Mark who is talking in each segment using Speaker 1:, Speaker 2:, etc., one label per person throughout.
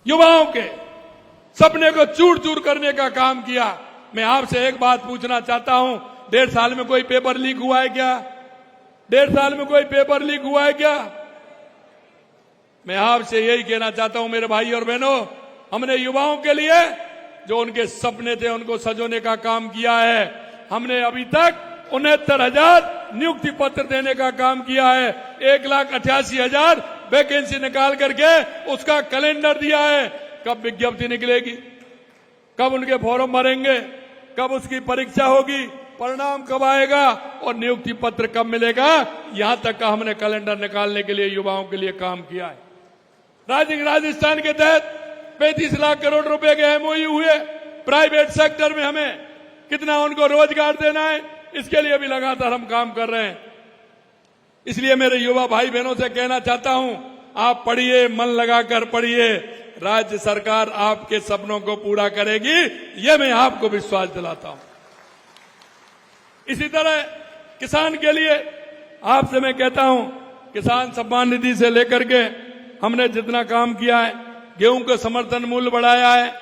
Speaker 1: युवाओं के सपने को चूर चूर करने का काम किया। मैं आपसे एक बात पूछना चाहता हूं, 1.5 साल में कोई पेपर लीक हुआ है क्या? 1.5 साल में कोई पेपर लीक हुआ है क्या? मैं आपसे यही कहना चाहता हूं मेरे भाई और बहनों, हमने युवाओं के लिए जो उनके सपने थे उनको सजोने का काम किया है। हमने अभी तक 69,000 नियुक्ति पत्र देने का काम किया है। 1,88,000 वैकेंसी निकाल करके उसका कैलेंडर दिया है। कब विज्ञप्ति निकलेगी, कब उनके फॉर्म भरेंगे, कब उसकी परीक्षा होगी, परिणाम कब आएगा और नियुक्ति पत्र कब मिलेगा, यहां तक का हमने कैलेंडर निकालने के लिए युवाओं के लिए काम किया है। राजस्थान के तहत 35 लाख करोड़ रुपए के एमओयू हुए। प्राइवेट सेक्टर में हमें कितना उनको रोजगार देना है, इसके लिए भी लगातार हम काम कर रहे हैं। इसलिए मेरे युवा भाई बहनों से कहना चाहता हूं, आप पढ़िए, मन लगाकर पढ़िए, राज्य सरकार आपके सपनों को पूरा करेगी, ये मैं आपको विश्वास दिलाता हूं। इसी तरह किसान के लिए आपसे मैं कहता हूं, किसान सम्मान निधि से लेकर के हमने जितना काम किया है, गेहूं का समर्थन मूल्य बढ़ाया है।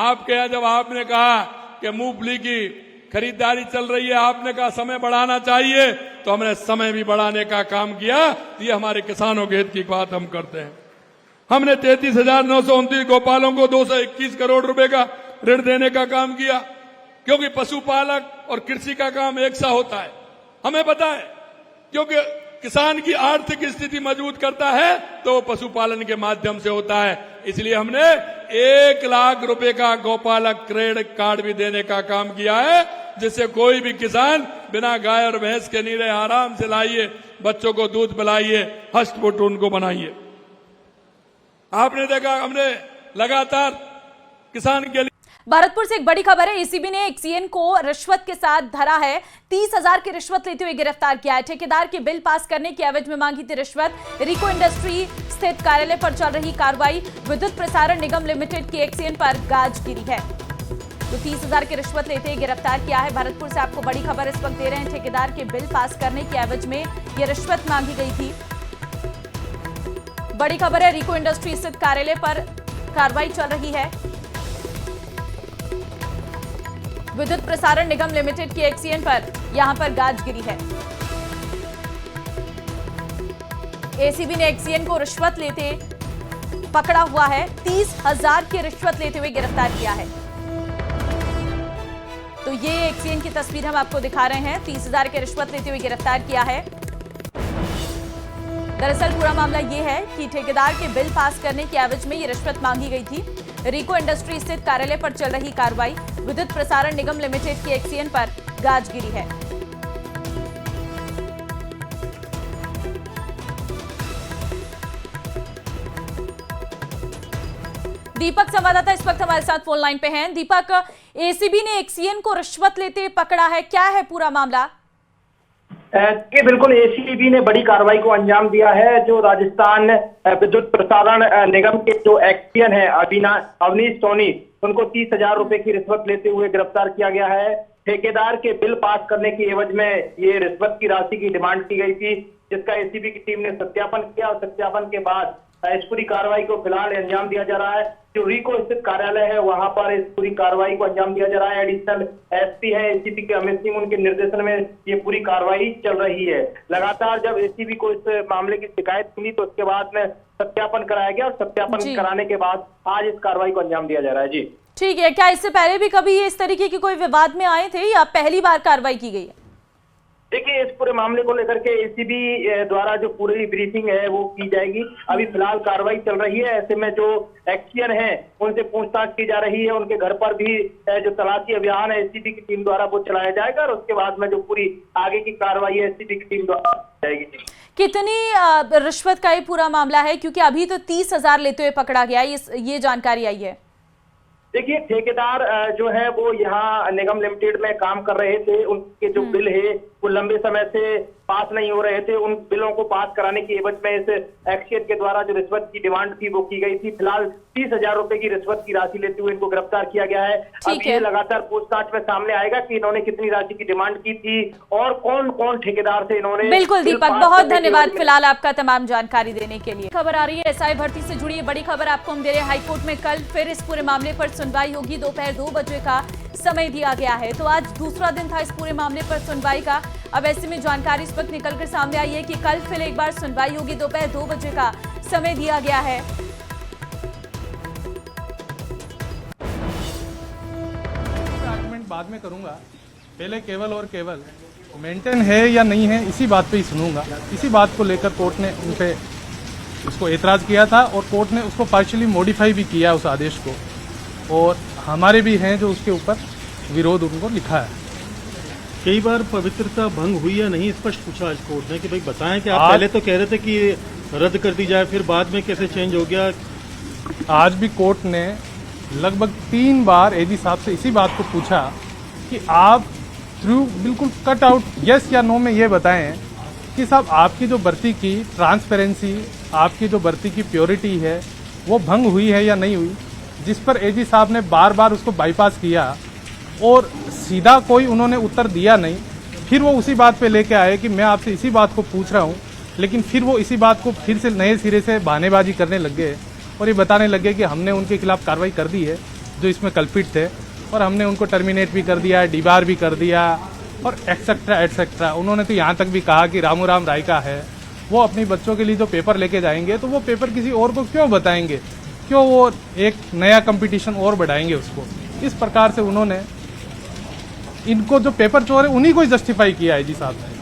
Speaker 1: आपके यहां जब आपने कहा कि मूंगफली की खरीदारी चल रही है, आपने कहा समय बढ़ाना चाहिए, तो हमने समय भी बढ़ाने का काम किया। ये हमारे किसानों के हित की बात हम करते हैं। हमने 33,929 गौपालों को 221 करोड़ रुपए का ऋण देने का काम किया, क्योंकि पशुपालक और कृषि का काम एक सा होता है, हमें पता है। क्योंकि किसान की आर्थिक स्थिति मजबूत करता है तो वो पशुपालन के माध्यम से होता है। इसलिए हमने 1 लाख रुपए का गौपालक क्रेडिट कार्ड भी देने का काम किया है, जिससे कोई भी किसान बिना गाय और भैंस के नहीं रहे, आराम से लाइए, बच्चों को दूध पिलाइए, हष्ट-पुष्ट उनको बनाइए। आपने देखा हमने लगातार किसान के लिए।
Speaker 2: भरतपुर से एक बड़ी खबर है। एसीबी ने एक सीएन को रिश्वत के साथ धरा है। 30,000 की रिश्वत लेते हुए गिरफ्तार किया है। ठेकेदार के बिल पास करने की एवज में मांगी थी रिश्वत। रिको इंडस्ट्री स्थित कार्यालय पर चल रही कार्रवाई। विद्युत प्रसारण निगम लिमिटेड की एक सीएन पर गाज गिरी है। तो 30,000 की रिश्वत लेते हुए गिरफ्तार किया है। भरतपुर से आपको बड़ी खबर इस वक्त दे रहे हैं। ठेकेदार के बिल पास करने की एवज में यह रिश्वत मांगी गई थी। बड़ी खबर है, रिको इंडस्ट्री स्थित कार्यालय पर कार्रवाई चल रही है। विद्युत प्रसारण निगम लिमिटेड की एक सीएन पर यहां पर गाज गिरी है। एसीबी ने एक सीएन को रिश्वत लेते पकड़ा हुआ है। 30,000 की रिश्वत लेते हुए गिरफ्तार किया है। तो ये एक सीएन की तस्वीर हम आपको दिखा रहे हैं। 30,000 की रिश्वत लेते हुए गिरफ्तार किया है। दरअसल पूरा मामला ये है कि ठेकेदार के बिल पास करने की एवज में ये रिश्वत मांगी गई थी। रिको इंडस्ट्री स्थित कार्यालय पर चल रही कार्रवाई। विद्युत प्रसारण निगम लिमिटेड की एक सीएन पर गाज गिरी है। दीपक संवाददाता इस वक्त हमारे साथ फोन लाइन पे हैं। दीपक, एसीबी ने एक सीएन को रिश्वत लेते पकड़ा है, क्या है पूरा मामला?
Speaker 3: कि बिल्कुल एसीबी ने बड़ी कार्रवाई को अंजाम दिया है। जो राजस्थान विद्युत प्रसारण निगम के जो एक्सीएन है अवनीश सोनी, उनको 30,000 रुपए की रिश्वत लेते हुए गिरफ्तार किया गया है। ठेकेदार के बिल पास करने की एवज में ये रिश्वत की राशि की डिमांड की गई थी, जिसका एसीबी की टीम ने सत्यापन किया और सत्यापन के बाद इस पूरी कार्रवाई को फिलहाल अंजाम दिया जा रहा है। जो रिको स्थित कार्यालय है वहां पर इस पूरी कार्रवाई को अंजाम दिया जा रहा है। एडिशनल एसपी है एसीबी के अमित सिंह, उनके निर्देशन में ये पूरी कार्रवाई चल रही है। लगातार जब एसीबी को इस मामले की शिकायत मिली तो उसके बाद में सत्यापन कराया गया और सत्यापन कराने के बाद आज इस कार्रवाई को अंजाम दिया जा रहा है। जी
Speaker 2: ठीक है, क्या इससे पहले भी कभी इस तरीके के कोई विवाद में आए थे या पहली बार कार्रवाई की गई है?
Speaker 3: देखिए, इस पूरे मामले को लेकर के एसीबी द्वारा जो पूरी ब्रीफिंग है वो की जाएगी। अभी फिलहाल कार्रवाई चल रही है। ऐसे में जो एक्सीएन है उनसे पूछताछ की जा रही है। उनके घर पर भी जो तलाशी अभियान है एसीबी की टीम द्वारा वो चलाया जाएगा और उसके बाद में जो पूरी आगे की कार्रवाई है एसीबी की टीम द्वारा जाएगी।
Speaker 2: कितनी रिश्वत का ये पूरा मामला है, क्योंकि अभी तो 30,000 लेते हुए पकड़ा गया, ये जानकारी आई है?
Speaker 3: देखिए, ठेकेदार जो है वो यहाँ निगम लिमिटेड में काम कर रहे थे। उनके जो बिल है वो लंबे समय से पास नहीं हो रहे थे, उन बिलों को पास कराने की एवज में इस एक्सियन के द्वारा जो रिश्वत की डिमांड थी वो की गई थी। फिलहाल 30,000 रुपए की रिश्वत की राशि लेते हुए इनको गिरफ्तार किया गया है। अब ये लगातार पूछताछ में सामने आएगा कि इन्होंने कितनी राशि की डिमांड की थी और कौन कौन ठेकेदार से इन्होंने।
Speaker 2: बिल्कुल दीपक, बहुत धन्यवाद फिलहाल आपका तमाम जानकारी देने के लिए। खबर आ रही है एसआई भर्ती से जुड़ी बड़ी खबर आपको हम दे रहे हैं। हाईकोर्ट में कल फिर इस पूरे मामले पर सुनवाई होगी। दोपहर 2 बजे का समय दिया गया है। तो आज दूसरा दिन था इस पूरे मामले पर सुनवाई का। अब ऐसे में जानकारी इस वक्त निकलकर सामने आई है कि कल फिर एक बार सुनवाई होगी। दोपहर 2 बजे का समय दिया गया है।
Speaker 4: आर्गुमेंट बाद में करूंगा, पहले केवल और केवल मेंटेन है या नहीं है इसी बात पे ही सुनूंगा। इसी बात को लेकर कोर्ट ने उन पे उसको एतराज किया था और कोर्ट ने उसको पार्शियली मॉडिफाई भी किया उस आदेश को, और हमारे भी हैं जो उसके ऊपर विरोध उनको लिखा है।
Speaker 5: कई बार पवित्रता भंग हुई या नहीं स्पष्ट पूछा आज कोर्ट ने कि भाई बताएं कि आप पहले तो कह रहे थे कि रद्द कर दी जाए, फिर बाद में कैसे चेंज हो गया।
Speaker 4: आज भी कोर्ट ने लगभग 3 बार एजी साहब से इसी बात को पूछा कि आप थ्रू बिल्कुल कट आउट यस या नो में ये बताएं कि साहब आपकी जो भर्ती की ट्रांसपेरेंसी, आपकी जो भर्ती की प्योरिटी है वो भंग हुई है या नहीं हुई, जिस पर एजी साहब ने बार बार उसको बाईपास किया और सीधा कोई उन्होंने उत्तर दिया नहीं। फिर वो उसी बात पे लेके आए कि मैं आपसे इसी बात को पूछ रहा हूँ, लेकिन फिर वो इसी बात को फिर से नए सिरे से बहानेबाजी करने लग गए और ये बताने लगे कि हमने उनके खिलाफ कार्रवाई कर दी है जो इसमें कल्पित थे, और हमने उनको टर्मिनेट भी कर दिया, डिबार भी कर दिया और एक्सेट्रा एक्सेट्रा। उन्होंने तो यहाँ तक भी कहा कि रामू राम राय का है, वो अपनी बच्चों के लिए जो पेपर लेके जाएंगे तो वो पेपर किसी और को क्यों बताएंगे, क्यों वो एक नया कंपटीशन और बढ़ाएंगे उसको। इस प्रकार से उन्होंने इनको जो पेपर चोर है उन्हीं को ही जस्टिफाई किया है जी साहब ने।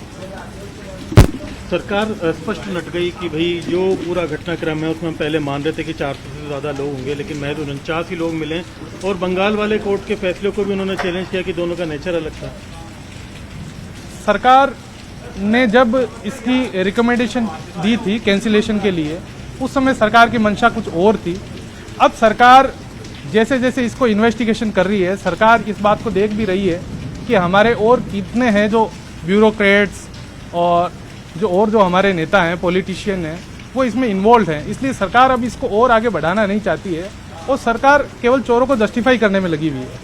Speaker 5: सरकार स्पष्ट लट गई कि भाई जो पूरा घटनाक्रम है उसमें हम पहले मान रहे थे कि 400 से ज़्यादा लोग होंगे, लेकिन महज 49 ही लोग मिले, और बंगाल वाले कोर्ट के फैसले को भी उन्होंने चैलेंज किया कि दोनों का नेचर अलग था।
Speaker 4: सरकार ने जब इसकी रिकमेंडेशन दी थी कैंसिलेशन के लिए, उस समय सरकार की मंशा कुछ और थी। अब सरकार जैसे जैसे इसको इन्वेस्टिगेशन कर रही है, सरकार इस बात को देख भी रही है कि हमारे और कितने हैं जो ब्यूरोक्रेट्स और जो हमारे नेता हैं, पॉलिटिशियन हैं, वो इसमें इन्वॉल्व हैं। इसलिए सरकार अब इसको और आगे बढ़ाना नहीं चाहती है और सरकार केवल चोरों को जस्टिफाई करने में लगी हुई है।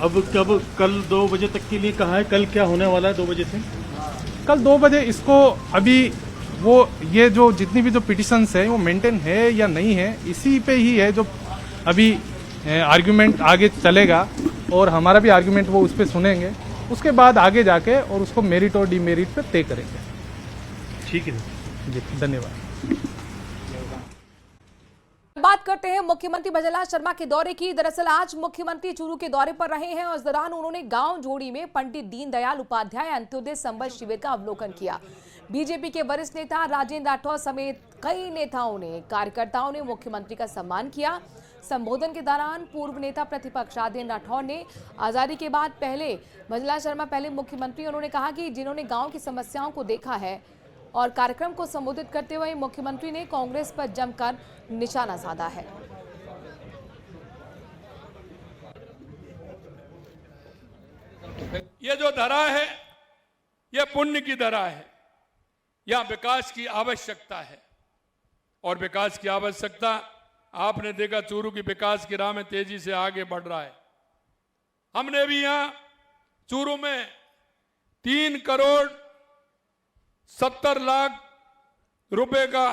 Speaker 5: अब कल 2 बजे तक के लिए कहा है, कल क्या होने वाला है 2 बजे से?
Speaker 4: कल 2 बजे इसको अभी वो ये जो जितनी भी जो पिटिशंस है वो मेंटेन है या नहीं है, इसी पे ही है जो अभी आर्ग्यूमेंट आगे चलेगा, और हमारा भी आर्ग्यूमेंट वो उस पर सुनेंगे, उसके बाद आगे जाके और उसको मेरिट और डिमेरिट पे तय करेंगे।
Speaker 5: ठीक है
Speaker 4: जी, धन्यवाद।
Speaker 6: बात करते हैं मुख्यमंत्री भजनलाल शर्मा के दौरे की। दरअसल आज मुख्यमंत्री चूरू के दौरे पर रहे हैं और इस दौरान उन्होंने गांव जोड़ी में पंडित दीनदयाल उपाध्याय अंत्योदय संबल शिविर का अवलोकन किया। बीजेपी के वरिष्ठ नेता राजेंद्र राठौर समेत कई नेताओं ने, कार्यकर्ताओं ने मुख्यमंत्री का सम्मान किया। संबोधन के दौरान पूर्व नेता प्रतिपक्ष राजेंद्र राठौर ने आजादी के बाद पहले भजनलाल शर्मा पहले मुख्यमंत्री, उन्होंने कहा कि जिन्होंने गांव की समस्याओं को देखा है, और कार्यक्रम को संबोधित करते हुए मुख्यमंत्री ने कांग्रेस पर जमकर निशाना साधा है।
Speaker 1: ये जो धरा है ये पुण्य की धरा है, यहां विकास की आवश्यकता है, और विकास की आवश्यकता आपने देखा चूरू की विकास की राह में तेजी से आगे बढ़ रहा है। हमने भी यहां चूरू में 3 करोड़ 70 लाख रुपए का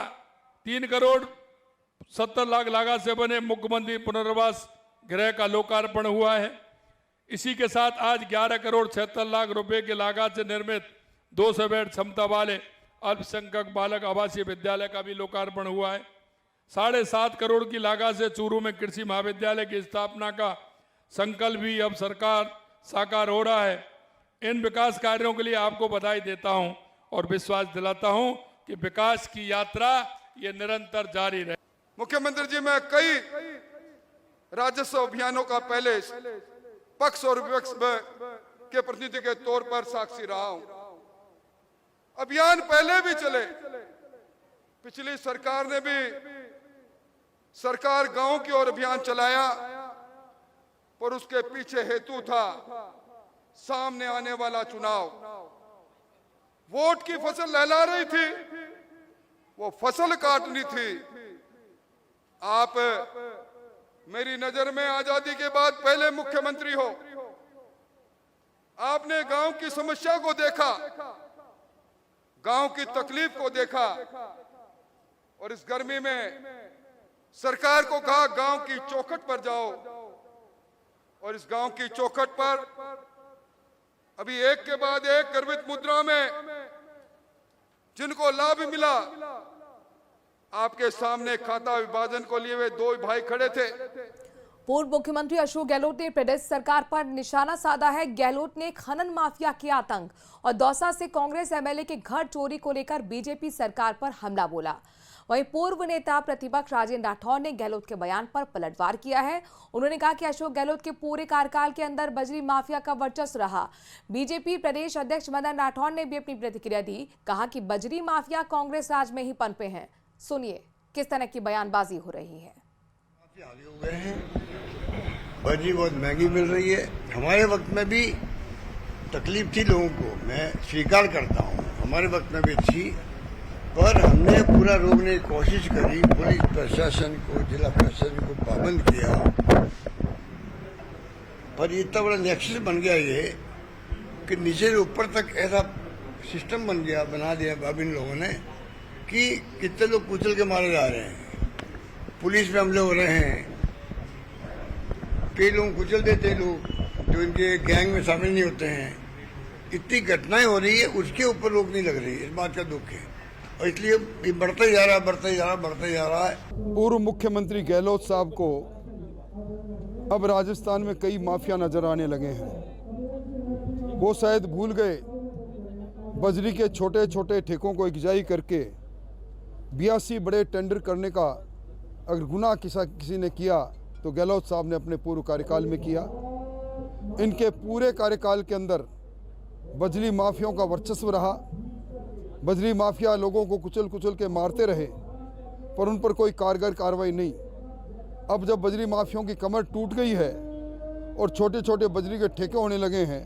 Speaker 1: 3 करोड़ 70 लाख लागत से बने मुख्यमंत्री पुनर्वास गृह का लोकार्पण हुआ है। इसी के साथ आज 11 करोड़ 76 लाख रुपए की लागत से निर्मित 200 बेड क्षमता वाले अल्पसंख्यक बालक आवासीय विद्यालय का भी लोकार्पण हुआ है। 7.5 करोड़ की लागत से चूरू में कृषि महाविद्यालय की स्थापना का संकल्प भी अब सरकार साकार हो रहा है। इन विकास कार्यों के लिए आपको बधाई देता हूं और विश्वास दिलाता हूं कि विकास की यात्रा ये निरंतर जारी रहे।
Speaker 7: मुख्यमंत्री जी, मैं कई राजस्व अभियानों का पहले पक्ष और विपक्ष के प्रतिनिधि के तौर पर साक्षी रहा हूं। अभियान पहले भी चले, पिछली सरकार ने भी सरकार गांव की ओर अभियान चलाया, पर उसके पीछे हेतु था सामने आने वाला चुनाव वोट की फसल लहला रही थी, वो फसल काटनी थी। आप मेरी नजर में आजादी के बाद पहले मुख्यमंत्री हो। आपने गांव की समस्या को देखा, गांव की तकलीफ को देखा, और इस गर्मी में सरकार को कहा गांव की चौखट पर जाओ। और इस गांव की चौखट पर अभी एक के बाद एक गर्वित मुद्रा में जिनको लाभ मिला, आपके सामने खाता विभाजन को लिए हुए दो भाई खड़े थे।
Speaker 6: पूर्व मुख्यमंत्री अशोक गहलोत ने प्रदेश सरकार पर निशाना साधा है। गहलोत ने खनन माफिया किया आतंक और दौसा से कांग्रेस एमएलए के घर चोरी को लेकर बीजेपी सरकार पर हमला बोला। वहीं पूर्व नेता प्रतिपक्ष राजेंद्र राठौर ने गहलोत के बयान पर पलटवार किया है। उन्होंने कहा कि अशोक गहलोत के पूरे कार्यकाल के अंदर बजरी माफिया का वर्चस्व रहा। बीजेपी प्रदेश अध्यक्ष मदन राठौर ने भी अपनी प्रतिक्रिया दी। कहा कि बजरी माफिया कांग्रेस राज में ही पनपे हैं। सुनिए किस तरह की बयानबाजी हो रही है।
Speaker 8: आगे हो गए हैं, बजरी बहुत महंगी मिल रही है। हमारे वक्त में भी तकलीफ थी लोगों को, मैं स्वीकार करता हूँ, हमारे वक्त में भी थी, पर हमने पूरा रोकने की कोशिश करी। पुलिस प्रशासन को, जिला प्रशासन को पाबंद किया, पर ये इतना बड़ा नेक्सस बन गया ये कि नीचे से ऊपर तक ऐसा सिस्टम बन गया, बना दिया अब इन लोगों ने कि कितने लोग कुचल के मारे जा रहे हैं, पुलिस पे हमले हो रहे हैं, कई लोग कुचल देते लोग जो इनके गैंग में शामिल नहीं होते हैं। इतनी घटनाएं हो रही है, उसके ऊपर रोक नहीं लग रही है। इस बात का दुख है और इसलिए ये बढ़ता ही जा रहा है, बढ़ता ही जा रहा है, बढ़ता ही जा रहा है।
Speaker 9: पूर्व मुख्यमंत्री गहलोत साहब को अब राजस्थान में कई माफिया नजर आने लगे हैं। वो शायद भूल गए बजरी के छोटे छोटे ठेकों को इकजाई करके 82 बड़े टेंडर करने का अगर गुनाह किसी ने किया तो गहलोत साहब ने अपने पूर्व कार्यकाल में किया। इनके पूरे कार्यकाल के अंदर बजरी माफियाओं का वर्चस्व रहा। बजरी माफिया लोगों को कुचल कुचल के मारते रहे, पर उन पर कोई कारगर कार्रवाई नहीं। अब जब बजरी माफियाओं की कमर टूट गई है और छोटे छोटे बजरी के ठेके होने लगे हैं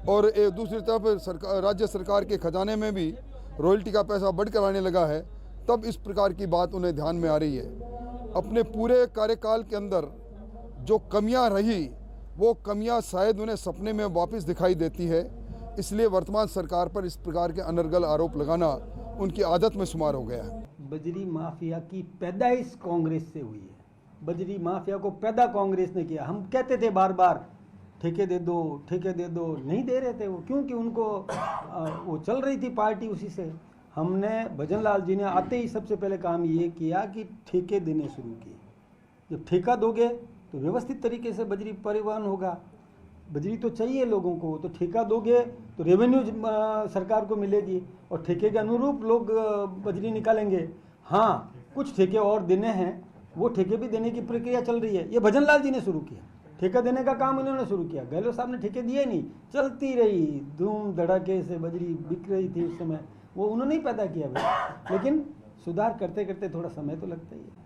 Speaker 9: और एक दूसरी तरफ राज्य सरकार के खजाने में भी रॉयल्टी का पैसा बढ़कर आने लगा है, तब इस प्रकार की बात उन्हें ध्यान में आ रही है। अपने पूरे कार्यकाल के अंदर जो कमियां रही, वो कमियां शायद उन्हें सपने में वापस दिखाई देती है। इसलिए वर्तमान सरकार पर इस प्रकार के अनर्गल आरोप लगाना उनकी आदत में शुमार हो गया है।
Speaker 10: बजरी माफिया की पैदाइश कांग्रेस से हुई है। बजरी माफिया को पैदा कांग्रेस ने किया। हम कहते थे बार बार ठेके दे दो, ठेके दे दो, नहीं दे रहे थे वो, क्योंकि उनको वो चल रही थी पार्टी उसी से। हमने भजन लाल जी ने आते ही सबसे पहले काम ये किया कि ठेके देने शुरू किए। जब ठेका दोगे तो व्यवस्थित तरीके से बजरी परिवहन होगा। बजरी तो चाहिए लोगों को, तो ठेका दोगे तो रेवेन्यू सरकार को मिलेगी और ठेके के अनुरूप लोग बजरी निकालेंगे। हाँ, कुछ ठेके और देने हैं, वो ठेके भी देने की प्रक्रिया चल रही है। ये भजन लाल जी ने शुरू किया, ठेका देने का काम इन्होंने शुरू किया। गहलोत साहब ने ठेके दिए नहीं, चलती रही, धूम धड़ाके से बजरी बिक रही थी उस समय, वो उन्होंने ही पैदा किया भाई। लेकिन सुधार करते करते थोड़ा समय तो लगता ही है।